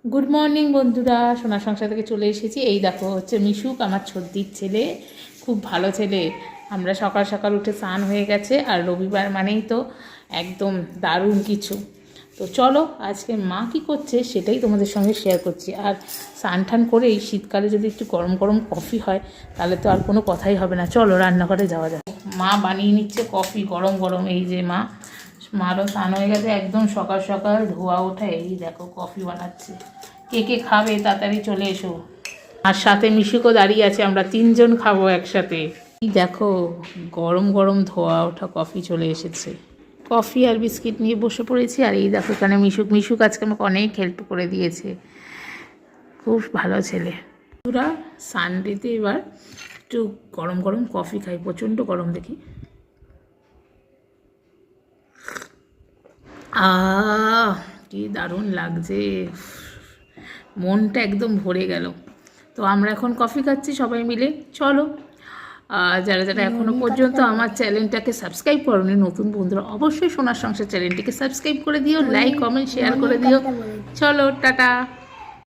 Good morning বন্ধুরা, সোনার সংসার থেকে চলে এসেছি। এই দেখো হচ্ছে মিশুক, আমার ছোটদির ছেলে, খুব ভালো ছেলে। আমরা সকাল সকাল উঠে স্নান হয়ে গেছে, আর রবিবার মানেই তো একদম দারুণ কিছু। তো চলো আজকে মা কী করছে সেটাই তোমাদের সঙ্গে শেয়ার করছি। আর স্নান টান করেই শীতকালে যদি একটু গরম গরম কফি হয় তাহলে তো আর কোনো কথাই হবে না। চলো রান্নাঘরে যাওয়া যাক। মা বানিয়ে নিচ্ছে কফি গরম গরম। এই যে মারও স্নান হয়ে গেছে, একদম সকাল সকাল ধোয়া ওঠা। এই দেখো কফি বানাচ্ছে। কে কে খাবে তাড়াতাড়ি চলে এসো। আর সাথে মিশুকও দাঁড়িয়ে আছে, আমরা তিনজন খাবো একসাথে। এই দেখো গরম গরম ধোয়া ওঠা কফি চলে এসেছে। কফি আর বিস্কিট নিয়ে বসে পড়েছি। আর এই দেখো এখানে মিশুক আজকে আমাকে অনেক হেল্প করে দিয়েছে, খুব ভালো ছেলে। পুরা সানডেতে এবার একটু গরম গরম কফি খাই, প্রচণ্ড গরম দেখি। কি দারুণ লাগছে, মনটা একদম ভরে গেল। তো আমরা এখন কফি খাচ্ছি সবাই মিলে। চলো যারা যারা এখনও পর্যন্ত আমার চ্যানেলটাকে সাবস্ক্রাইব করোনি, নতুন বন্ধুরা অবশ্যই সোনার সংসার চ্যানেলটিকে সাবস্ক্রাইব করে দিও, লাইক কমেন্ট শেয়ার করে দিও। চলো টাটা।